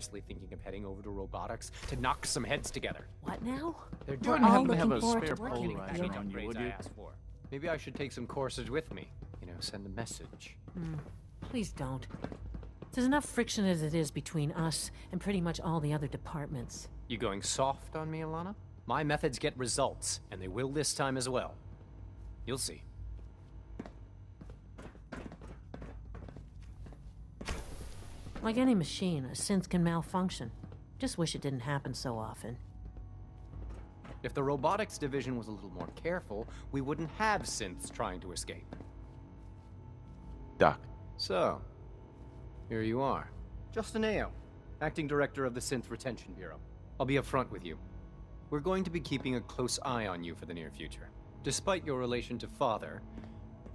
seriously thinking of heading over to robotics to knock some heads together. What now? They're We're doing all have looking a forward spare to working with polarizer you. on you, would you? I asked for. Maybe I should take some courses with me. You know, send a message. Please don't. There's enough friction as it is between us and pretty much all the other departments. You going soft on me, Alana? My methods get results, and they will this time as well. You'll see. Like any machine, a synth can malfunction. Just wish it didn't happen so often. If the robotics division was a little more careful, we wouldn't have synths trying to escape. Doc. So, here you are. Justin Ayo, Acting Director of the Synth Retention Bureau. I'll be upfront with you. We're going to be keeping a close eye on you for the near future. Despite your relation to Father,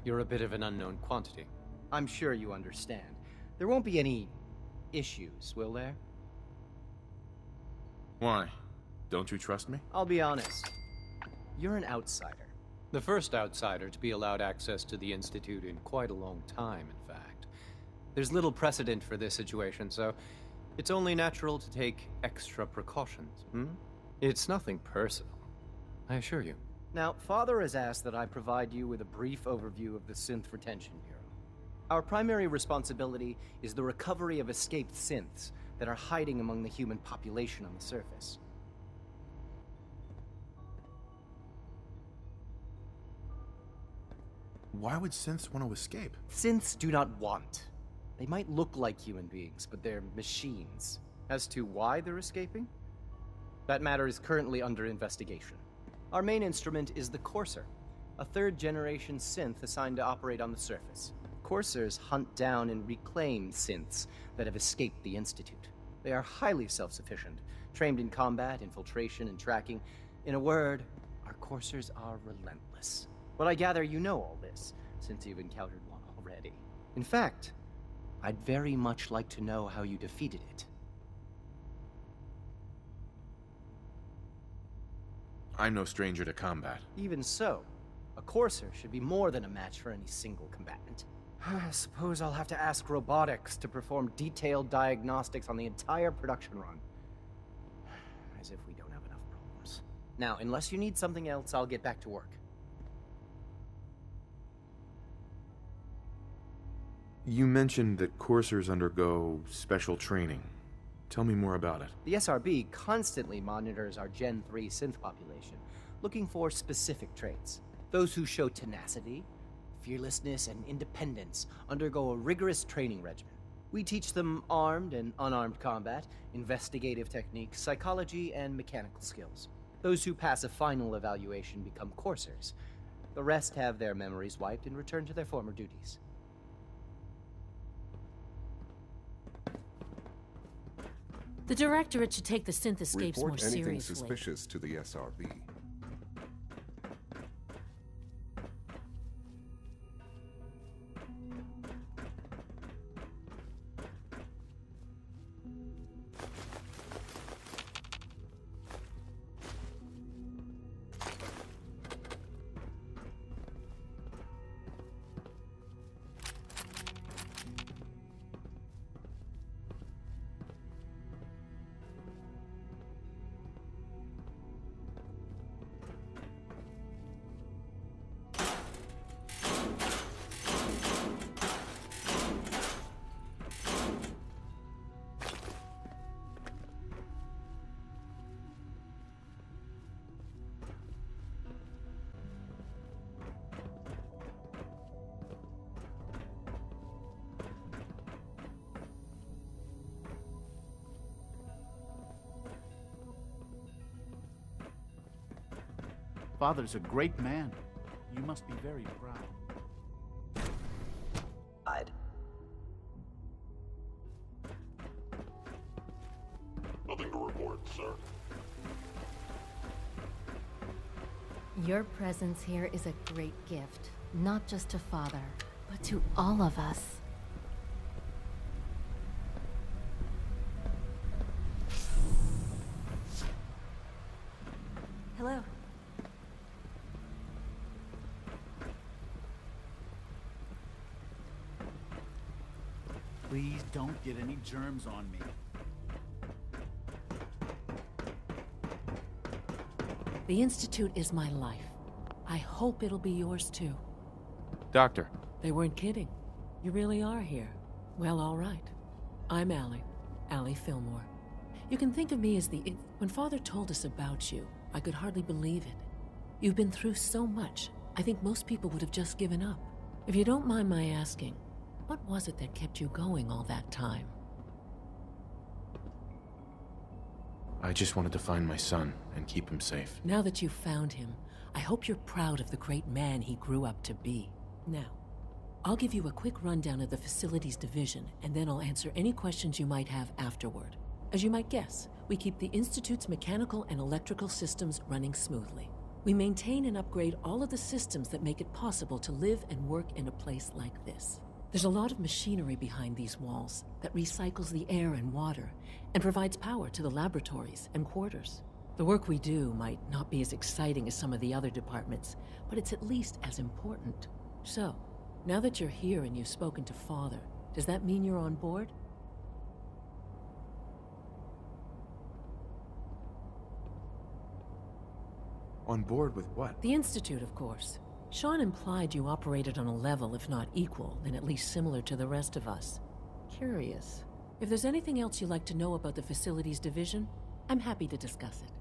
you're a bit of an unknown quantity. I'm sure you understand. There won't be any issues, will there? Why? Don't you trust me? I'll be honest. You're an outsider. The first outsider to be allowed access to the Institute in quite a long time, in fact. There's little precedent for this situation, so it's only natural to take extra precautions, It's nothing personal, I assure you. Now, Father has asked that I provide you with a brief overview of the Synth Retention Bureau. Our primary responsibility is the recovery of escaped synths that are hiding among the human population on the surface. Why would synths want to escape? Synths do not want. They might look like human beings, but they're machines. As to why they're escaping? That matter is currently under investigation. Our main instrument is the Courser, a third-generation synth assigned to operate on the surface. Coursers hunt down and reclaim synths that have escaped the Institute. They are highly self-sufficient, trained in combat, infiltration, and tracking. In a word, our Coursers are relentless. But I gather you know all this, since you've encountered one already. In fact, I'd very much like to know how you defeated it. I'm no stranger to combat. Even so, a Courser should be more than a match for any single combatant. I suppose I'll have to ask robotics to perform detailed diagnostics on the entire production run. As if we don't have enough problems. Now, unless you need something else, I'll get back to work. You mentioned that coursers undergo special training. Tell me more about it. The SRB constantly monitors our Gen 3 synth population, looking for specific traits. Those who show tenacity, fearlessness, and independence undergo a rigorous training regimen. We teach them armed and unarmed combat, investigative techniques, psychology, and mechanical skills. Those who pass a final evaluation become coursers. The rest have their memories wiped and return to their former duties. The Directorate should take the synth escapes more Report anything seriously. suspicious to the SRB. Father's a great man. You must be very proud. Nothing to report, sir. Your presence here is a great gift, not just to Father, but to all of us. Hello. Please don't get any germs on me. The Institute is my life. I hope it'll be yours too. Doctor. They weren't kidding. You really are here. Well, all right. I'm Allie Fillmore. You can think of me as When Father told us about you, I could hardly believe it. You've been through so much, I think most people would have just given up. If you don't mind my asking, what was it that kept you going all that time? I just wanted to find my son and keep him safe. Now that you've found him, I hope you're proud of the great man he grew up to be. Now, I'll give you a quick rundown of the facilities division, and then I'll answer any questions you might have afterward. As you might guess, we keep the Institute's mechanical and electrical systems running smoothly. We maintain and upgrade all of the systems that make it possible to live and work in a place like this. There's a lot of machinery behind these walls that recycles the air and water and provides power to the laboratories and quarters. The work we do might not be as exciting as some of the other departments, but it's at least as important. So, now that you're here and you've spoken to Father, does that mean you're on board? On board with what? The Institute, of course. Sean implied you operated on a level, if not equal, then at least similar to the rest of us. Curious. If there's anything else you'd like to know about the Facilities Division, I'm happy to discuss it.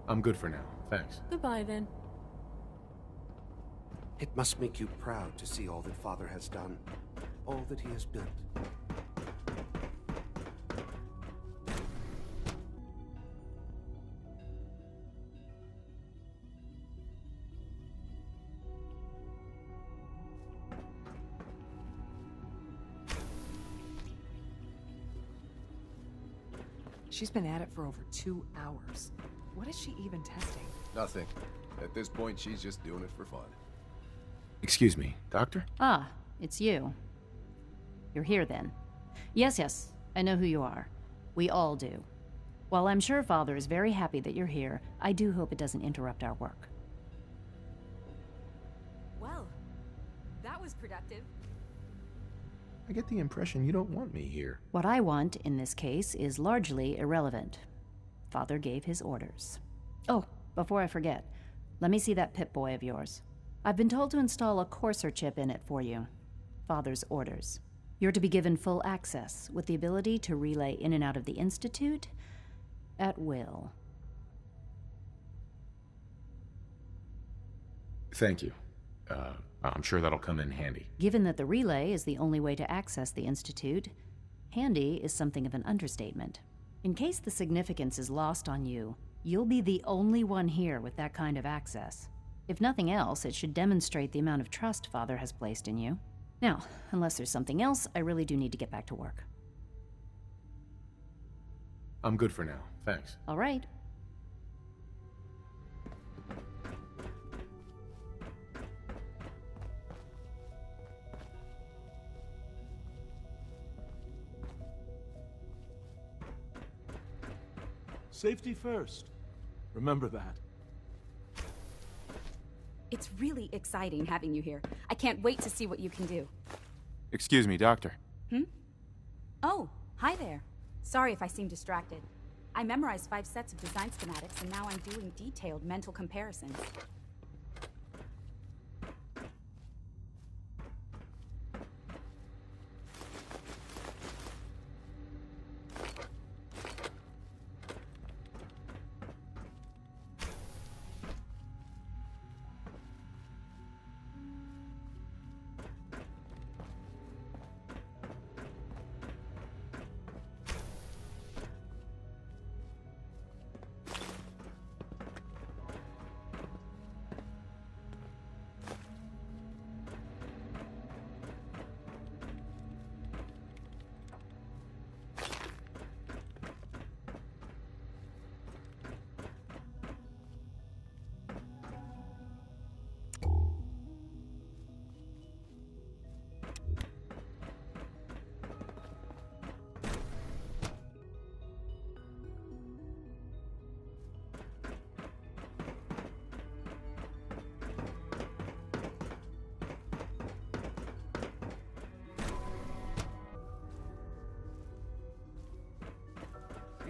I'm good for now, thanks. Goodbye, then. It must make you proud to see all that Father has done, all that he has built. She's been at it for over 2 hours. What is she even testing? Nothing. At this point, she's just doing it for fun. Excuse me, Doctor? Ah, it's you. You're here then. Yes, I know who you are. We all do. While I'm sure Father is very happy that you're here, I do hope it doesn't interrupt our work. Well, that was productive. I get the impression you don't want me here. What I want, in this case, is largely irrelevant. Father gave his orders. Oh, before I forget, let me see that Pip-Boy of yours. I've been told to install a Courser chip in it for you. Father's orders. You're to be given full access, with the ability to relay in and out of the Institute at will. Thank you. I'm sure that'll come in handy. Given that the relay is the only way to access the Institute, handy is something of an understatement. In case the significance is lost on you, you'll be the only one here with that kind of access. If nothing else, it should demonstrate the amount of trust Father has placed in you. Now, unless there's something else, I really do need to get back to work. I'm good for now, thanks. All right. Safety first. Remember that. It's really exciting having you here. I can't wait to see what you can do. Excuse me, Doctor. Oh, hi there. Sorry if I seem distracted. I memorized 5 sets of design schematics, and now I'm doing detailed mental comparisons.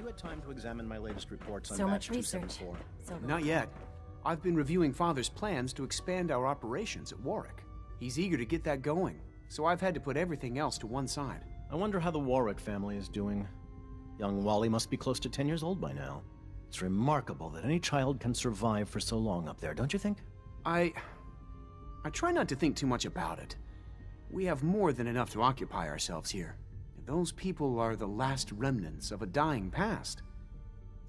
you had time to examine my latest reports on So batch much research. 274? So little. Not yet. I've been reviewing Father's plans to expand our operations at Warwick. He's eager to get that going, so I've had to put everything else to one side. I wonder how the Warwick family is doing. Young Wally must be close to 10 years old by now. It's remarkable that any child can survive for so long up there, don't you think? I try not to think too much about it. We have more than enough to occupy ourselves here. And those people are the last remnants of a dying past.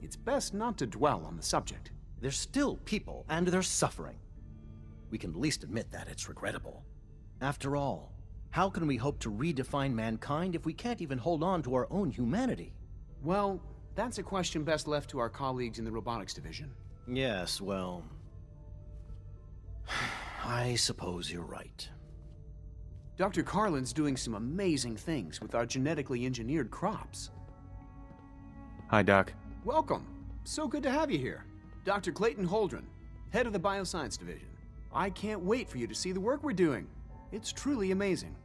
It's best not to dwell on the subject. They're still people, and they're suffering. We can at least admit that it's regrettable. After all, how can we hope to redefine mankind if we can't even hold on to our own humanity? Well, that's a question best left to our colleagues in the robotics division. Yes, well... I suppose you're right. Dr. Carlin's doing some amazing things with our genetically engineered crops. Hi, Doc. Welcome. So good to have you here. Dr. Clayton Holdren, head of the Bioscience Division. I can't wait for you to see the work we're doing. It's truly amazing.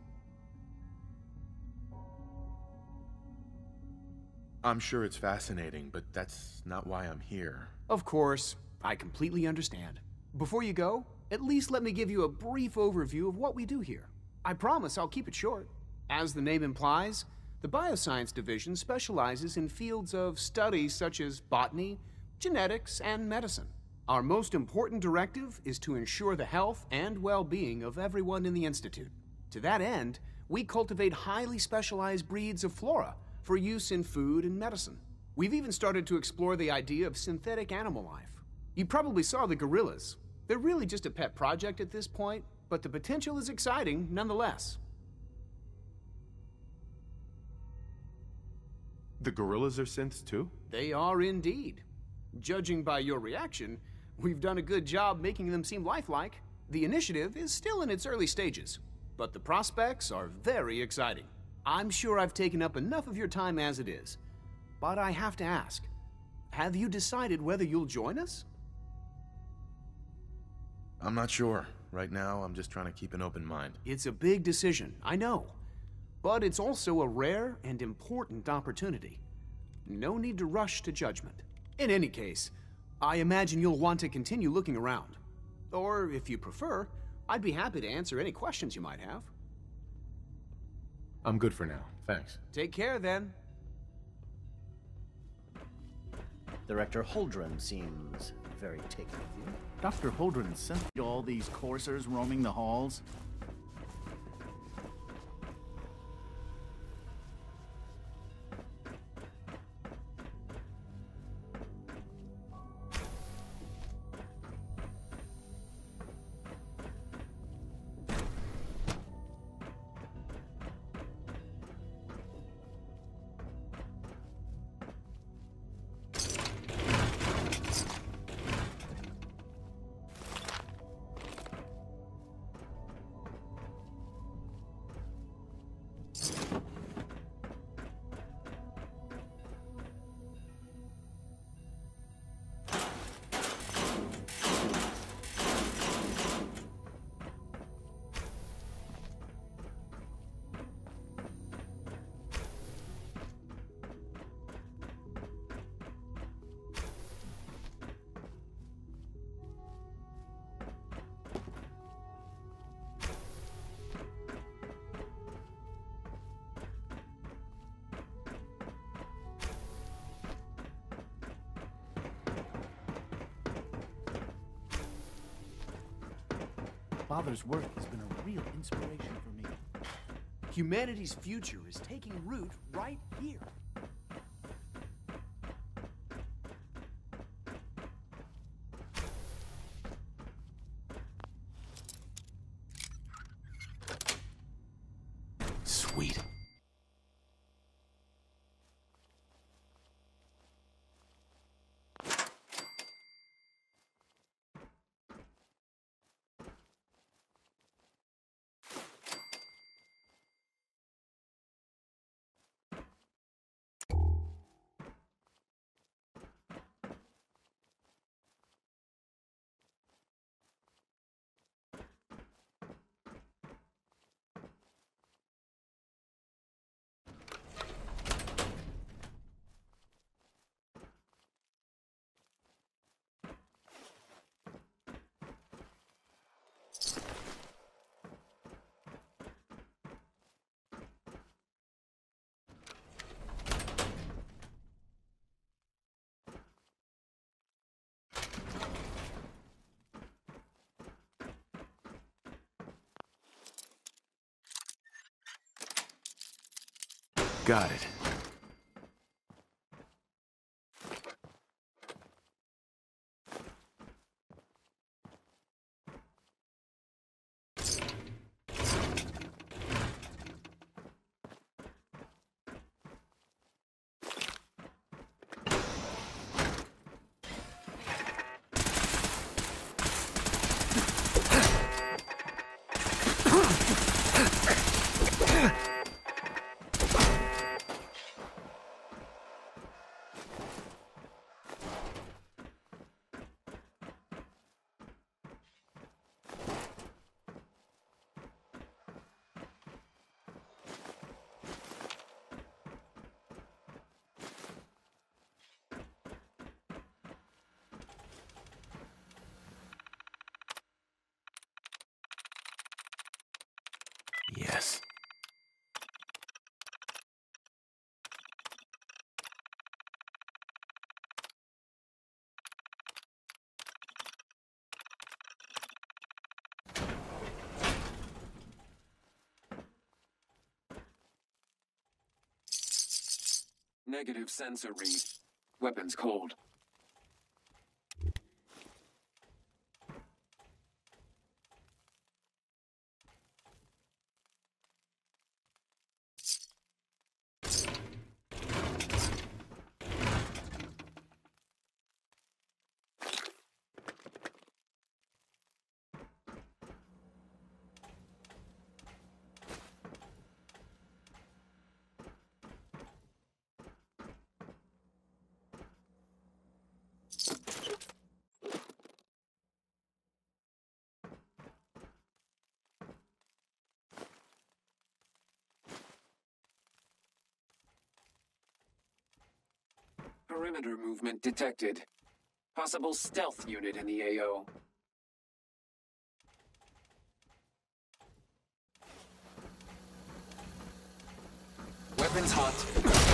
I'm sure it's fascinating, but that's not why I'm here. Of course, I completely understand. Before you go, at least let me give you a brief overview of what we do here. I promise I'll keep it short. As the name implies, the Bioscience Division specializes in fields of study such as botany, genetics, and medicine. Our most important directive is to ensure the health and well-being of everyone in the Institute. To that end, we cultivate highly specialized breeds of flora for use in food and medicine. We've even started to explore the idea of synthetic animal life. You probably saw the gorillas. They're really just a pet project at this point, but the potential is exciting nonetheless. The gorillas are synths too? They are indeed. Judging by your reaction, we've done a good job making them seem lifelike. The initiative is still in its early stages, but the prospects are very exciting. I'm sure I've taken up enough of your time as it is, but I have to ask, have you decided whether you'll join us? I'm not sure. Right now, I'm just trying to keep an open mind. It's a big decision, I know, but it's also a rare and important opportunity. No need to rush to judgment. In any case, I imagine you'll want to continue looking around. Or, if you prefer, I'd be happy to answer any questions you might have. I'm good for now, thanks. Take care, then. Director Holdren seems very taken with you. Dr. Holdren sent all these coursers roaming the halls. Father's work has been a real inspiration for me. Humanity's future is taking root right here. Sweet. Got it. Yes. Negative sensor read. Weapons cold. Perimeter movement detected. Possible stealth unit in the AO. Weapons hot.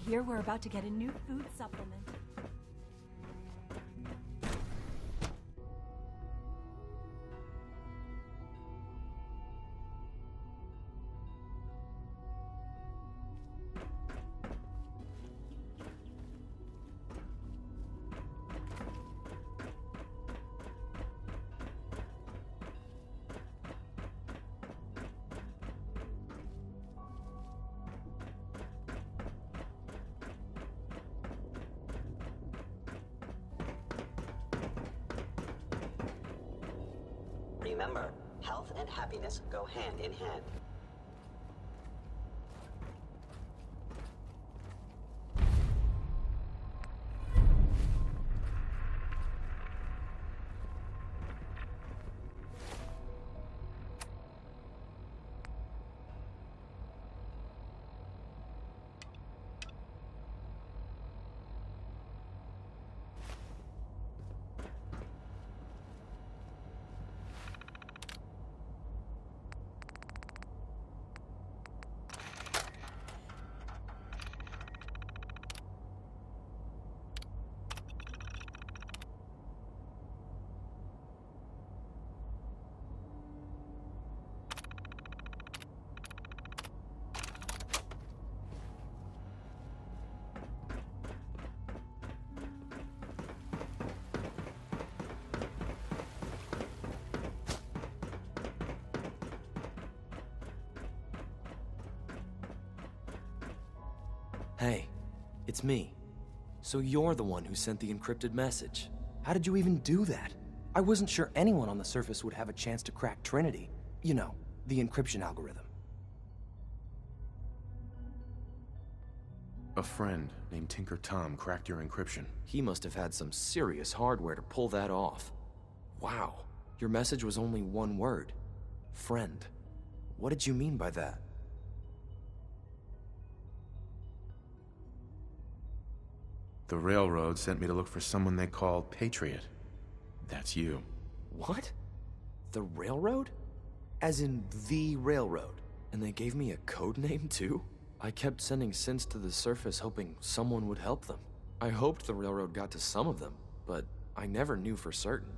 hear we're about to get a new food supplement. Remember, health and happiness go hand in hand. Hey, it's me. So you're the one who sent the encrypted message. How did you even do that? I wasn't sure anyone on the surface would have a chance to crack Trinity. You know, the encryption algorithm. A friend named Tinker Tom cracked your encryption. He must have had some serious hardware to pull that off. Wow, your message was only one word. Friend. What did you mean by that? The Railroad sent me to look for someone they call Patriot. That's you. What? The Railroad? As in the Railroad? And they gave me a code name too? I kept sending synths to the surface hoping someone would help them. I hoped the Railroad got to some of them, but I never knew for certain.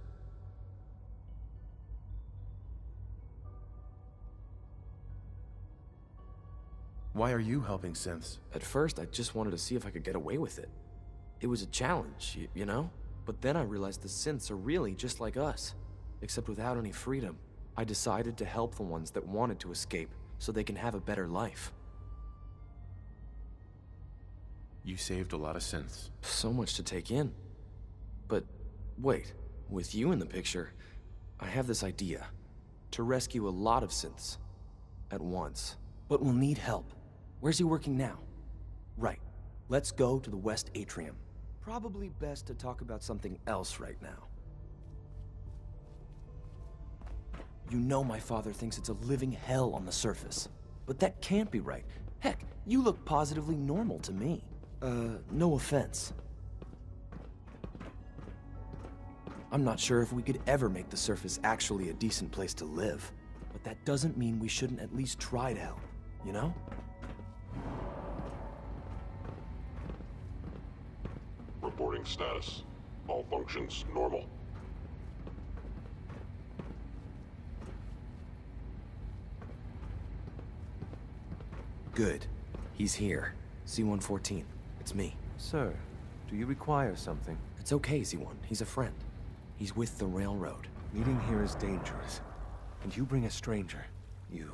Why are you helping synths? At first, I just wanted to see if I could get away with it. It was a challenge, you know? But then I realized the synths are really just like us, except without any freedom. I decided to help the ones that wanted to escape so they can have a better life. You saved a lot of synths. So much to take in. But wait, with you in the picture, I have this idea. To rescue a lot of synths at once. But we'll need help. Where's he working now? Right. Let's go to the West Atrium. Probably best to talk about something else right now. You know my father thinks it's a living hell on the surface. But that can't be right. Heck, you look positively normal to me. No offense. I'm not sure if we could ever make the surface actually a decent place to live. But that doesn't mean we shouldn't at least try to help, you know? Reporting status. All functions normal. Good. He's here. C-114. It's me. Sir, do you require something? It's okay, Z-1. He's a friend. He's with the Railroad. Meeting here is dangerous. And you bring a stranger. You.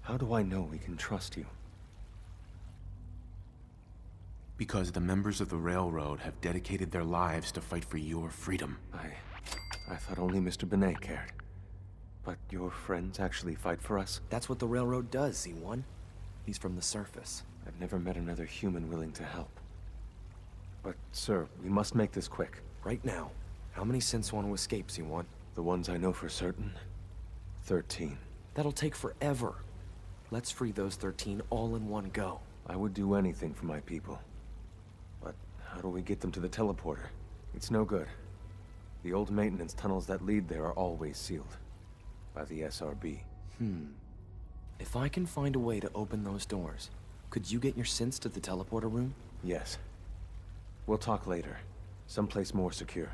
How do I know we can trust you? Because the members of the Railroad have dedicated their lives to fight for your freedom. I thought only Mr. Benet cared. But your friends actually fight for us? That's what the Railroad does, Z-1. He's from the surface. I've never met another human willing to help. But, sir, we must make this quick. Right now. How many synths want to escape, Z-1? The ones I know for certain? 13. That'll take forever. Let's free those 13 all in one go. I would do anything for my people. But how do we get them to the teleporter? It's no good. The old maintenance tunnels that lead there are always sealed. By the SRB. If I can find a way to open those doors, Could you get your synths to the teleporter room? Yes. We'll talk later. Someplace more secure.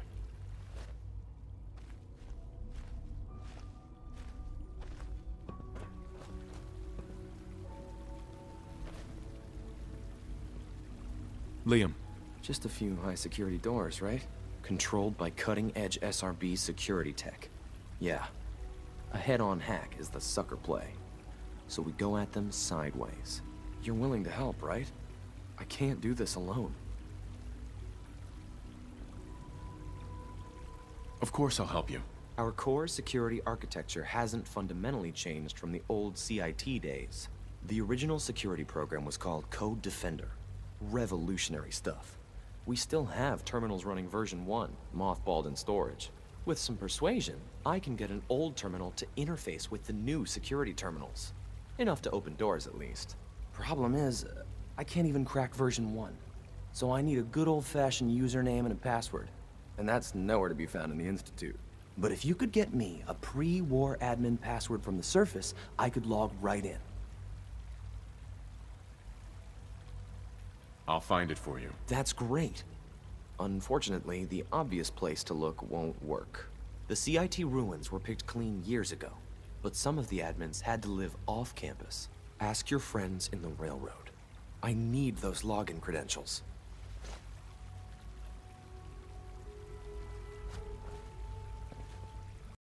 Liam. Just a few high-security doors, right? Controlled by cutting-edge SRB security tech. Yeah. A head-on hack is the sucker play. So we go at them sideways. You're willing to help, right? I can't do this alone. Of course I'll help you. Our core security architecture hasn't fundamentally changed from the old CIT days. The original security program was called Code Defender. Revolutionary stuff. We still have terminals running version 1, mothballed in storage. With some persuasion, I can get an old terminal to interface with the new security terminals. Enough to open doors, at least. Problem is, I can't even crack version 1. So I need a good old-fashioned username and a password. And that's nowhere to be found in the Institute. But if you could get me a pre-war admin password from the surface, I could log right in. I'll find it for you. That's great. Unfortunately, the obvious place to look won't work. The CIT ruins were picked clean years ago, but some of the admins had to live off campus. Ask your friends in the railroad. I need those login credentials.